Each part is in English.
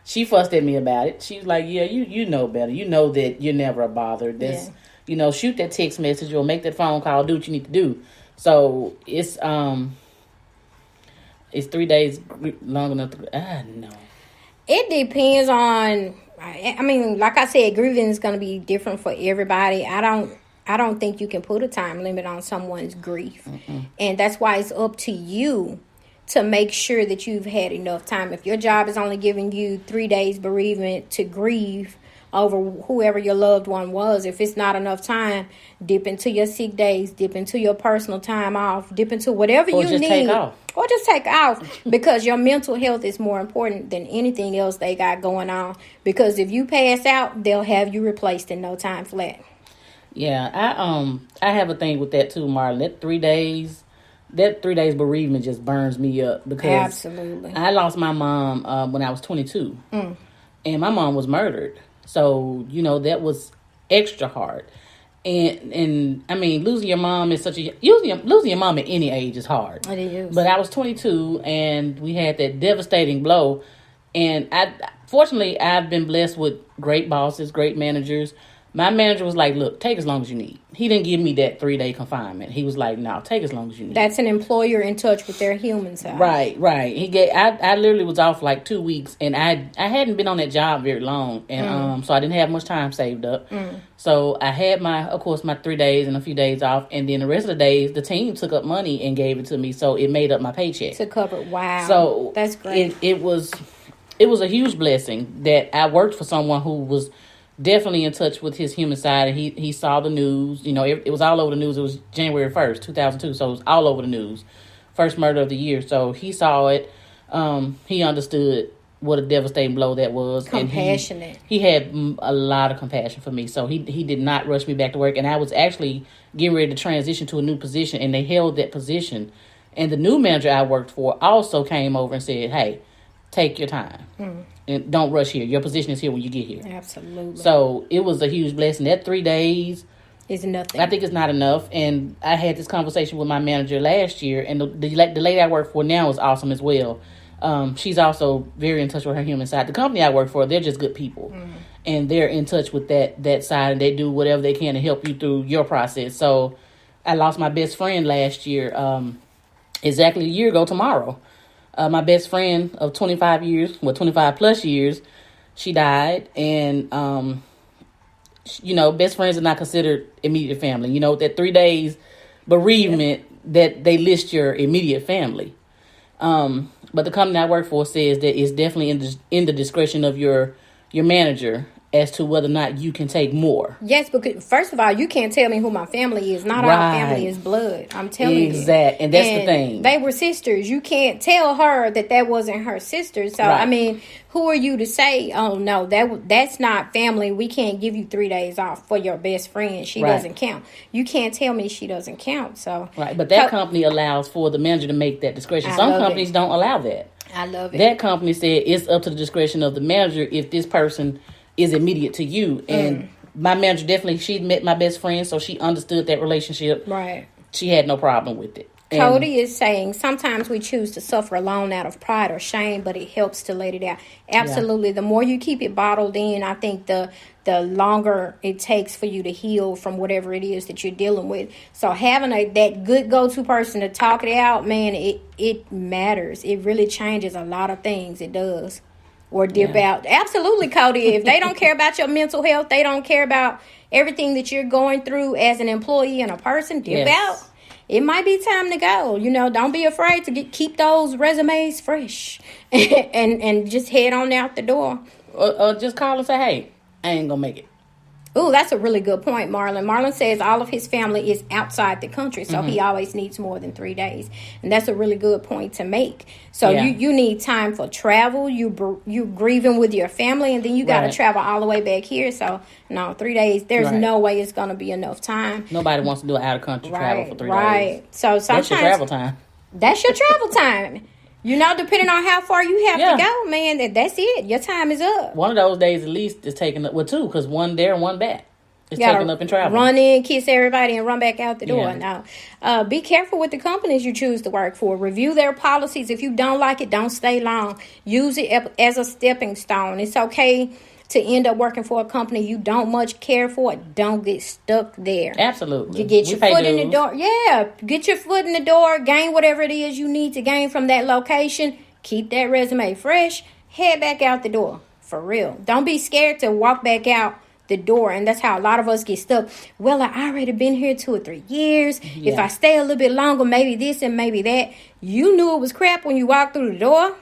she fussed at me about it. She was like, "Yeah, you know better. You know that you're never a bother. This, shoot that text message or make that phone call. Do what you need to do." So it's 3 days long enough to. No. It depends on. I mean, like I said, grieving is going to be different for everybody. I don't think you can put a time limit on someone's grief. And that's why it's up to you to make sure that you've had enough time. If your job is only giving you 3 days bereavement to grieve over whoever your loved one was, if it's not enough time, dip into your sick days, dip into your personal time off, dip into whatever you need. Take off. Or just take off, because your mental health is more important than anything else they got going on. Because if you pass out, they'll have you replaced in no time flat. Yeah, I have a thing with that too, Marlon. That 3 days bereavement just burns me up, because absolutely, I lost my mom when I was 22, and my mom was murdered. So that was extra hard. And I mean, losing your mom is losing your mom at any age is hard. It is. But I was 22, and we had that devastating blow. And fortunately, I've been blessed with great bosses, great managers. My manager was like, "Look, take as long as you need." He didn't give me that 3-day confinement. He was like, "No, take as long as you need." That's an employer in touch with their human side. Right. I literally was off like 2 weeks, and I hadn't been on that job very long, and so I didn't have much time saved up. So I had my 3 days and a few days off, and then the rest of the days, the team took up money and gave it to me, so it made up my paycheck to cover. Wow. So that's great. It was a huge blessing that I worked for someone who was definitely in touch with his human side, and he saw the news. It was all over the news. It was January 1st, 2002, so it was all over the news. First murder of the year. So he saw it. He understood what a devastating blow that was. Compassionate. And he had a lot of compassion for me, so he did not rush me back to work. And I was actually getting ready to transition to a new position, and they held that position. And the new manager I worked for also came over and said, "Hey, take your time. And don't rush here. Your position is here when you get here." Absolutely. So it was a huge blessing. That 3 days is nothing. I think it's not enough. And I had this conversation with my manager last year, and the lady I work for now is awesome as well. She's also very in touch with her human side. The company I work for, they're just good people, and they're in touch with that side, and they do whatever they can to help you through your process. So I lost my best friend last year, exactly a year ago tomorrow. My best friend of 25 years, 25 plus years, she died. And, best friends are not considered immediate family. That 3 days bereavement, that they list your immediate family. But the company I work for says that it's definitely in the discretion of your manager as to whether or not you can take more. Yes, because first of all, you can't tell me who my family is. Not all family is blood. I'm telling you. Exactly. And that's the thing. They were sisters. You can't tell her that wasn't her sister. So, I mean, who are you to say, "Oh, no, that's not family. We can't give you 3 days off for your best friend. She doesn't count." You can't tell me she doesn't count. So but that company allows for the manager to make that discretion. Some companies don't allow that. I love it. That company said it's up to the discretion of the manager if this person is immediate to you. And my manager definitely, she met my best friend, so she understood that relationship. Right. She had no problem with it. Cody is saying sometimes we choose to suffer alone out of pride or shame, but it helps to let it out. Absolutely. Yeah. The more you keep it bottled in, I think the longer it takes for you to heal from whatever it is that you're dealing with. So having that good go-to person to talk it out, man, it matters. It really changes a lot of things. It does. Or dip out. Absolutely, Cody. If they don't care about your mental health, they don't care about everything that you're going through as an employee and a person, dip out. It might be time to go. Don't be afraid to keep those resumes fresh and just head on out the door. Or just call and say, "Hey, I ain't gonna make it." Ooh, that's a really good point, Marlon. Marlon says all of his family is outside the country, so he always needs more than 3 days. And that's a really good point to make. So you need time for travel. You grieving with your family, and then you got to travel all the way back here. So, no, 3 days, there's no way it's going to be enough time. Nobody wants to do an out-of-country travel for 3 days. Right. So sometimes... That's your travel time. That's your travel time. Depending on how far you have to go, man, that's it. Your time is up. One of those days at least is taken up with 2, because one there and one back. It's taking up and traveling. Run in, kiss everybody, and run back out the door. Yeah. No. Be careful with the companies you choose to work for. Review their policies. If you don't like it, don't stay long. Use it as a stepping stone. It's okay to end up working for a company you don't much care for. Don't get stuck there. Absolutely. You get your foot in the door. Yeah, get your foot in the door. Gain whatever it is you need to gain from that location. Keep that resume fresh. Head back out the door. For real. Don't be scared to walk back out the door. And that's how a lot of us get stuck. Well, I already been here 2 or 3 years. Yeah. If I stay a little bit longer, maybe this and maybe that. You knew it was crap when you walked through the door.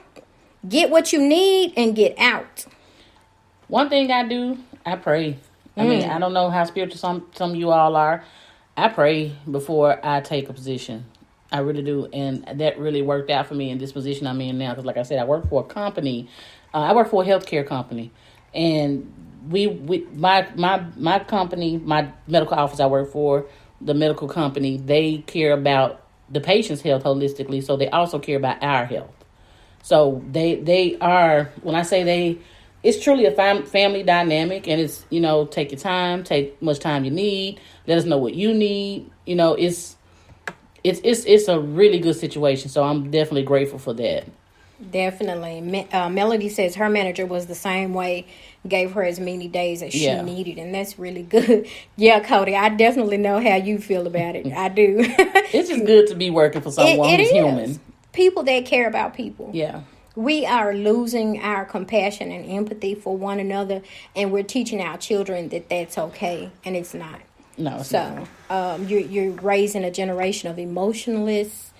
Get what you need and get out. One thing I do, I pray. I mean, I don't know how spiritual some of you all are. I pray before I take a position. I really do. And that really worked out for me in this position I'm in now. Because like I said, I work for a company. I work for a healthcare company. And my company, my medical office I work for, the medical company, they care about the patient's health holistically. So they also care about our health. So they are, when I say it's truly a family dynamic, and it's, take your time, take much time you need. Let us know what you need. It's a really good situation. So I'm definitely grateful for that. Definitely. Melody says her manager was the same way, gave her as many days as she needed, and that's really good. Yeah, Cody, I definitely know how you feel about it. I do. It's just good to be working for someone who's human. People that care about people. Yeah. We are losing our compassion and empathy for one another, and we're teaching our children that that's okay, and it's not. No. So you're raising a generation of emotionless,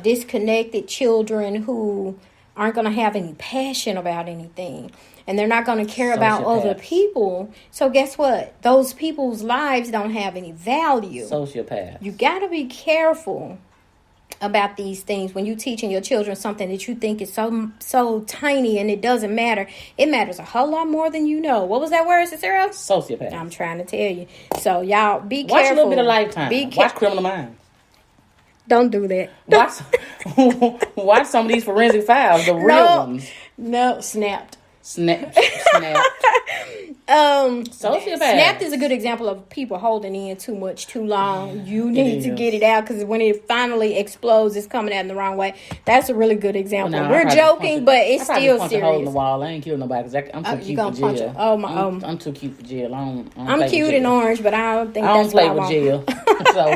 disconnected children who aren't going to have any passion about anything, and they're not going to care about other people. So guess what? Those people's lives don't have any value. Sociopaths. You got to be careful about these things when you're teaching your children something that you think is so tiny and it doesn't matter. It matters a whole lot more than you know. What was that word, Cicero? Sociopath. I'm trying to tell you. So y'all be careful. Watch a little bit of Lifetime. Watch Criminal Minds. Don't do that. Watch some of these forensic files, the real ones. No, Snapped. Snapped. Sociopath. Snapped is a good example of people holding in too much too long. You need to get it out, because when it finally explodes, it's coming out in the wrong way. That's a really good example. We're joking, but it's still serious. A hole in the wall. I ain't killing nobody because I'm too cute for jail. I'm too cute for jail. I'm cute and orange, but I don't think that's play with jail. So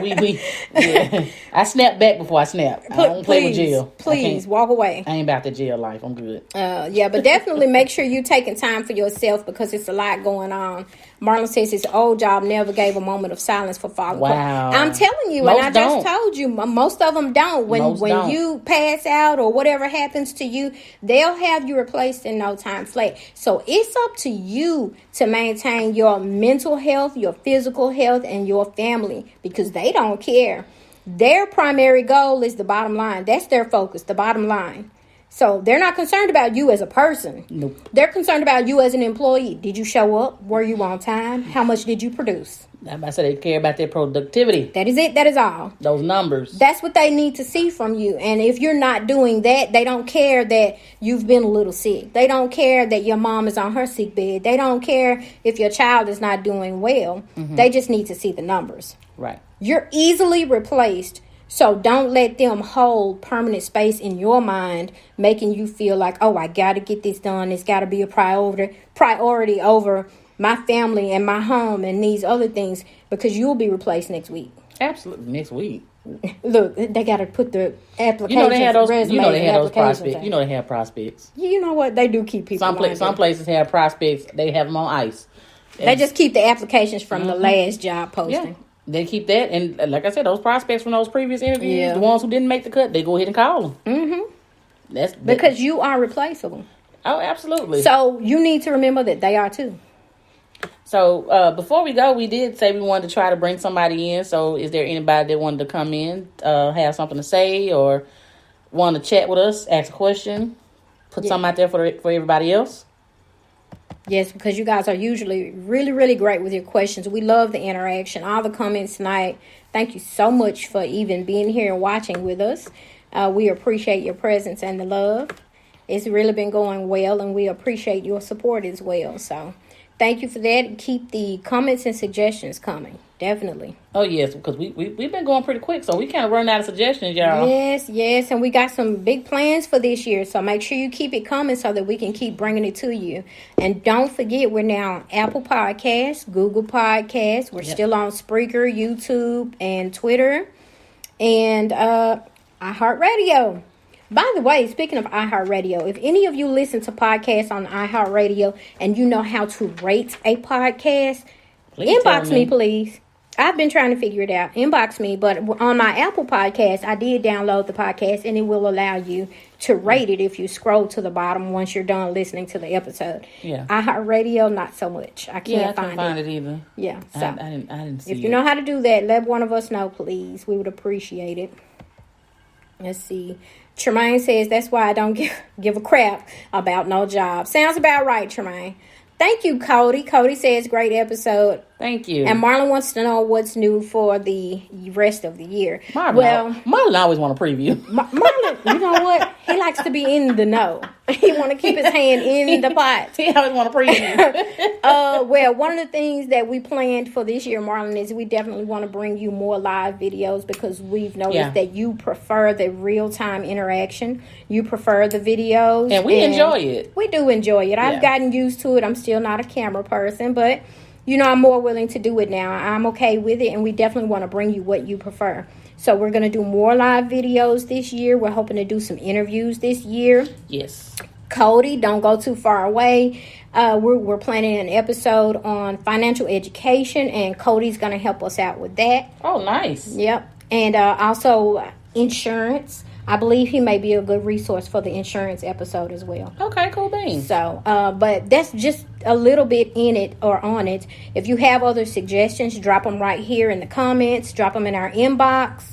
I snap back before I snap. I don't play with jail. Please walk away. I ain't about the jail life. I'm good. But definitely make sure you taking time for yourself, because it's a lot going on. Marlon says his old job never gave a moment of silence for falling. Wow. I'm telling you, most and I just told you, most of them don't. When you pass out or whatever happens to you, they'll have you replaced in no time flat. So it's up to you to maintain your mental health, your physical health, and your family, because they don't care. Their primary goal is the bottom line. That's their focus, the bottom line. So they're not concerned about you as a person. Nope. They're concerned about you as an employee. Did you show up? Were you on time? How much did you produce? I said they care about their productivity. That is it. That is all. Those numbers. That's what they need to see from you. And if you're not doing that, they don't care that you've been a little sick. They don't care that your mom is on her sick bed. They don't care if your child is not doing well. Mm-hmm. They just need to see the numbers. Right. You're easily replaced. So don't let them hold permanent space in your mind, making you feel like, oh, I got to get this done. It's got to be a priority over my family and my home and these other things, because you'll be replaced next week. Absolutely. Next week. Look, they got to put the applications, they have those, resumes, they have those prospects. They have prospects. You know what? They do keep people. Some places have prospects. They have them on ice. They just keep the applications from the last job posting. Yeah. They keep that, and like I said, those prospects from those previous interviews, the ones who didn't make the cut, they go ahead and call them. Mm-hmm. That's because you are replaceable. Oh, absolutely. So you need to remember that they are too. So before we go, we did say we wanted to try to bring somebody in. So is there anybody that wanted to come in, have something to say, or want to chat with us, ask a question, put something out there for everybody else? Yes, because you guys are usually really, really great with your questions. We love the interaction, all the comments tonight. Thank you so much for even being here and watching with us. We appreciate your presence and the love. It's really been going well, and we appreciate your support as well. So thank you for that. Keep the comments and suggestions coming. Definitely. Oh, yes, because we've been going pretty quick, so we kind of run out of suggestions, y'all. Yes, and we got some big plans for this year, so make sure you keep it coming so that we can keep bringing it to you. And don't forget, we're now on Apple Podcasts, Google Podcasts. We're still on Spreaker, YouTube, and Twitter, and iHeartRadio. By the way, speaking of iHeartRadio, if any of you listen to podcasts on iHeartRadio and you know how to rate a podcast, inbox me, please. I've been trying to figure it out. Inbox me. But on my Apple Podcast, I did download the podcast, and it will allow you to rate it if you scroll to the bottom once you're done listening to the episode. Yeah. iHeartRadio, not so much. I can't find it either. Yeah. So I didn't see it. If you know how to do that, let one of us know, please. We would appreciate it. Let's see. Tremaine says, that's why I don't give a crap about no job. Sounds about right, Tremaine. Thank you, Cody. Cody says, great episode. Thank you. And Marlon wants to know what's new for the rest of the year. Marlon always want a preview. Marlon, you know what? He likes to be in the know. He want to keep his hand in the pot. He always want a preview. Well, one of the things that we planned for this year, Marlon, is we definitely want to bring you more live videos because we've noticed that you prefer the real-time interaction. You prefer the videos. And we enjoy it. We do enjoy it. I've gotten used to it. I'm still not a camera person, but I'm more willing to do it now. I'm okay with it, and we definitely want to bring you what you prefer. So we're going to do more live videos this year. We're hoping to do some interviews this year. Yes. Cody, don't go too far away. We're planning an episode on financial education, and Cody's going to help us out with that. Oh, nice. Yep. And also insurance. I believe he may be a good resource for the insurance episode as well. Okay, cool beans. So, but that's just a little bit in it or on it. If you have other suggestions, drop them right here in the comments. Drop them in our inbox.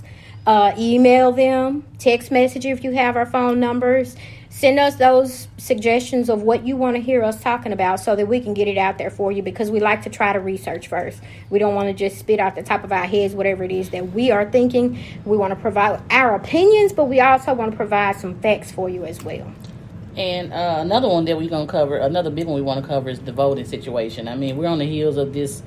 Email them. Text message if you have our phone numbers. Send us those suggestions of what you want to hear us talking about so that we can get it out there for you, because we like to try to research first. We don't want to just spit out the top of our heads whatever it is that we are thinking. We want to provide our opinions, but we also want to provide some facts for you as well. And another one that we're going to cover, another big one we want to cover is the voting situation. I mean, we're on the heels of this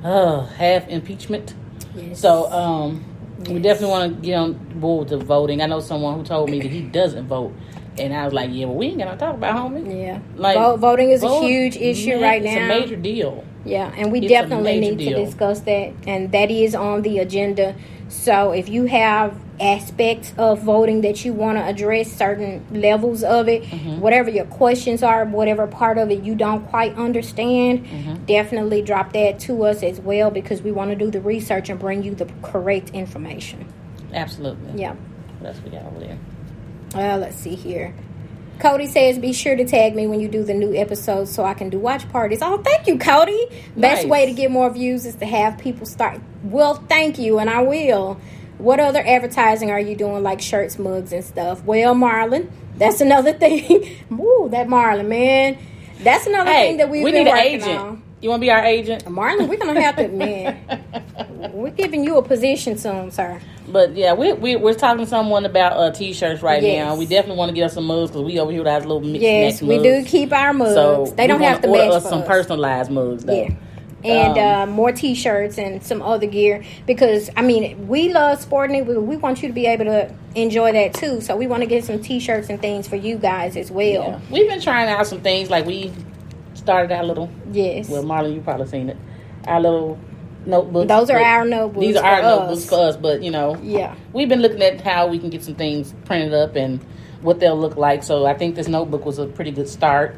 half impeachment. Yes. So we definitely want to get on board with the voting. I know someone who told me that he doesn't vote. And I was like, yeah, well, we ain't going to talk about homie. Yeah. Like, voting is a huge issue right now. It's a major deal. Yeah, and we definitely need to discuss that. And that is on the agenda. So if you have aspects of voting that you want to address, certain levels of it, whatever your questions are, whatever part of it you don't quite understand, definitely drop that to us as well, because we want to do the research and bring you the correct information. Absolutely. Yeah. That's what we got over there. Let's see here. Cody says, be sure to tag me when you do the new episodes so I can do watch parties. Oh, thank you, Cody. Best way to get more views is to have people start. Well, thank you, and I will. What other advertising are you doing, like shirts, mugs, and stuff? Well, Marlon, that's another thing. Ooh, that Marlon, man. That's another thing that we've been working on. You want to be our agent? Marlon, we're going to have to, man. We're giving you a position soon, sir. But, yeah, we're talking to someone about T-shirts right now. We definitely want to get us some mugs because we over here with our little mix. Yes, we do keep our mugs. So they don't have to match us some personalized mugs, though. Yeah. And more T-shirts and some other gear, because, I mean, we love sporting it. We want you to be able to enjoy that, too. So we want to get some T-shirts and things for you guys as well. Yeah. We've been trying out some things, like we started our little... Yes. Well, Marlon, you probably seen it. Our little notebooks. Those are our notebooks. These are our notebooks for us, but, yeah, we've been looking at how we can get some things printed up and what they'll look like. So I think this notebook was a pretty good start.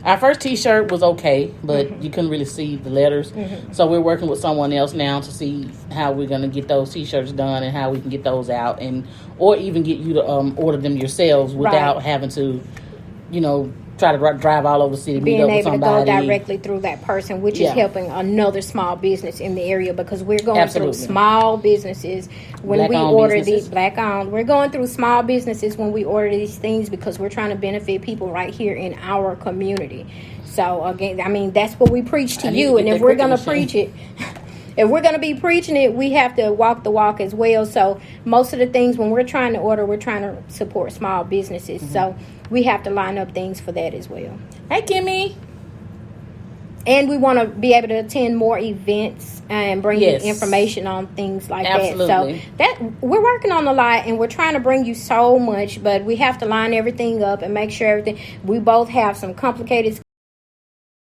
Our first T-shirt was okay, but you couldn't really see the letters. So we're working with someone else now to see how we're going to get those T-shirts done and how we can get those out, or even get you to order them yourselves without having to, try to drive all over the city. Being able to go directly through that person, which is helping another small business in the area, because we're going through small businesses when we order these Black-owned. We're going through small businesses when we order these things because we're trying to benefit people right here in our community. So again, I mean, that's what we preach to you, and if we're going to preach it. If we're going to be preaching it, we have to walk the walk as well. So most of the things when we're trying to order, we're trying to support small businesses. So we have to line up things for that as well. Hey, Kimmy. And we want to be able to attend more events and bring Yes. you information on things like Absolutely. that. So that we're working on a lot, and we're trying to bring you so much, but we have to line everything up and make sure everything. We both have some complicated